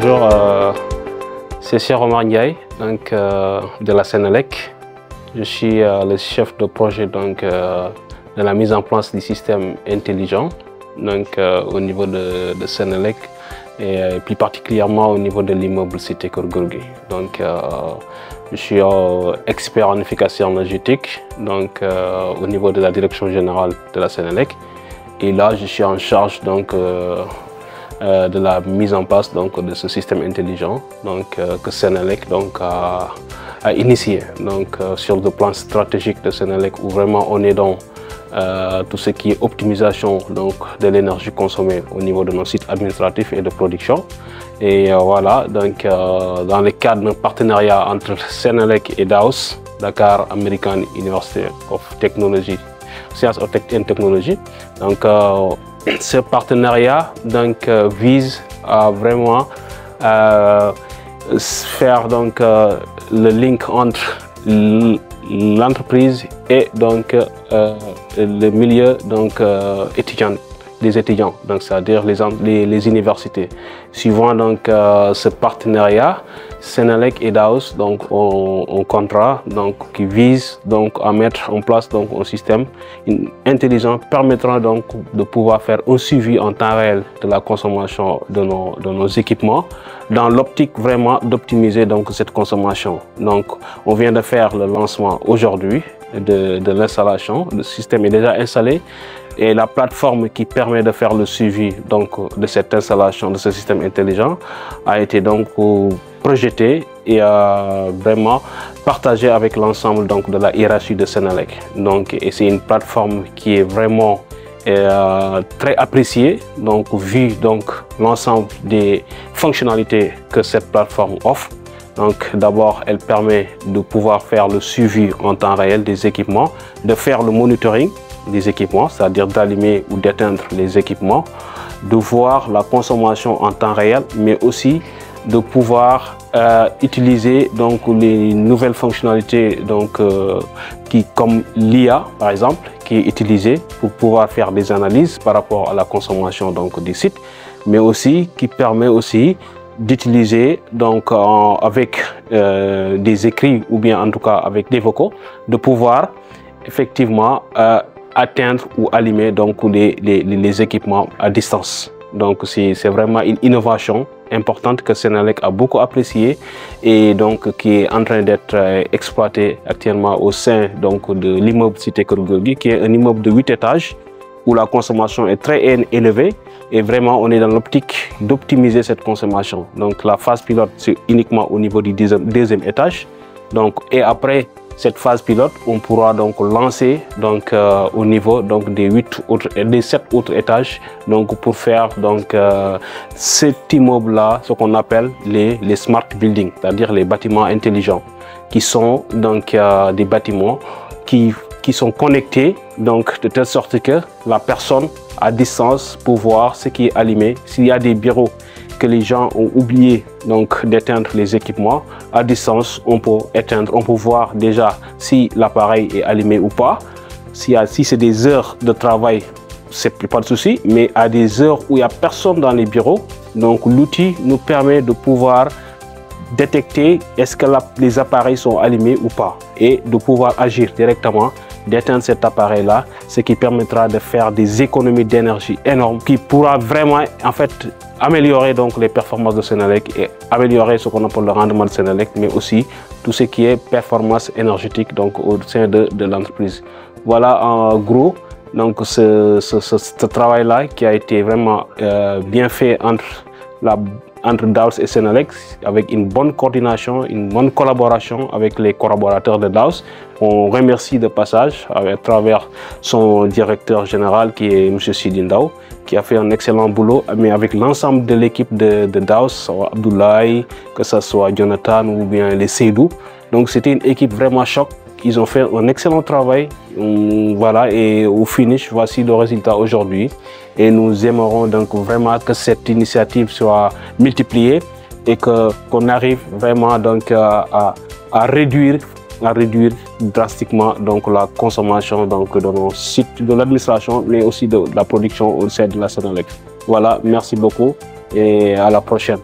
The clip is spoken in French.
Bonjour, c'est Cheikh Omar Ndiaye, donc, de la Senelec. Je suis le chef de projet donc, de la mise en place du système intelligent donc, au niveau de Senelec et plus particulièrement au niveau de l'immeuble Cité Keur Gorgui. Donc, je suis expert en efficacité énergétique donc, au niveau de la direction générale de la Senelec. Et là, je suis en charge donc, de la mise en place donc, de ce système intelligent donc, que Senelec donc, a initié donc, sur le plan stratégique de Senelec où vraiment on est dans tout ce qui est optimisation donc, de l'énergie consommée au niveau de nos sites administratifs et de production. Et voilà, donc, dans le cadre d'un partenariat entre Senelec et DAOS, Dakar American University of Technology, Sciences and Technology. Donc, ce partenariat donc, vise à vraiment faire donc, le link entre l'entreprise et donc, le milieu donc, étudiant, des étudiants, c'est-à-dire les universités. Suivant donc, ce partenariat, Senelec et DAOS donc, ont un contrat donc, qui vise donc, à mettre en place donc, un système intelligent permettant donc, de pouvoir faire un suivi en temps réel de la consommation de nos équipements dans l'optique vraiment d'optimiser donc, cette consommation. Donc, on vient de faire le lancement aujourd'hui de l'installation. Le système est déjà installé et la plateforme qui permet de faire le suivi donc, de cette installation de ce système intelligent a été donc projetée et vraiment partagée avec l'ensemble donc, de la hiérarchie de Senelec. Donc, et c'est une plateforme qui est vraiment très appréciée, donc, vu l'ensemble des fonctionnalités que cette plateforme offre. Donc, d'abord, elle permet de pouvoir faire le suivi en temps réel des équipements, de faire le monitoring des équipements, c'est-à-dire d'allumer ou d'éteindre les équipements, de voir la consommation en temps réel, mais aussi de pouvoir utiliser donc, les nouvelles fonctionnalités donc, comme l'IA, par exemple, qui est utilisée pour pouvoir faire des analyses par rapport à la consommation donc, du site, mais aussi qui permet aussi d'utiliser donc avec des écrits ou bien en tout cas avec des vocaux, de pouvoir effectivement atteindre ou allumer donc les équipements à distance. Donc c'est vraiment une innovation importante que Senelec a beaucoup appréciée et donc qui est en train d'être exploitée actuellement au sein donc, de l'immeuble Cité Keur Gorgui, qui est un immeuble de 8 étages où la consommation est très élevée et vraiment on est dans l'optique d'optimiser cette consommation. Donc la phase pilote c'est uniquement au niveau du deuxième étage. Donc, et après cette phase pilote, on pourra donc lancer donc, au niveau donc, des 7 autres étages donc, pour faire donc, cet immeuble-là, ce qu'on appelle les smart buildings, c'est-à-dire les bâtiments intelligents, qui sont donc, des bâtiments qui sont connectés donc, de telle sorte que la personne à distance peut voir ce qui est allumé. S'il y a des bureaux que les gens ont oublié d'éteindre les équipements, à distance, on peut éteindre, on peut voir déjà si l'appareil est allumé ou pas. Si c'est des heures de travail, c'est pas de souci, mais à des heures où il n'y a personne dans les bureaux, donc l'outil nous permet de pouvoir détecter est-ce que les appareils sont allumés ou pas et de pouvoir agir directement, d'éteindre cet appareil-là, ce qui permettra de faire des économies d'énergie énormes qui pourra vraiment en fait améliorer donc les performances de Senelec et améliorer ce qu'on appelle le rendement de Senelec, mais aussi tout ce qui est performance énergétique donc au sein de l'entreprise. Voilà en gros donc ce travail-là qui a été vraiment bien fait entre DAOS et Senelec avec une bonne coordination, une bonne collaboration avec les collaborateurs de DAOS. On remercie de passage à travers son directeur général qui est M. Sidi Ndao, qui a fait un excellent boulot, mais avec l'ensemble de l'équipe de DAOS, soit Abdoulaye, que ce soit Jonathan ou bien les Seydou. Donc c'était une équipe vraiment choc. Ils ont fait un excellent travail. Voilà, et au finish, voici le résultat aujourd'hui. Et nous aimerons donc vraiment que cette initiative soit multipliée et qu'on arrive vraiment donc à réduire drastiquement donc la consommation donc de nos sites de l'administration, mais aussi de la production au sein de la Senelec. Voilà, merci beaucoup et à la prochaine.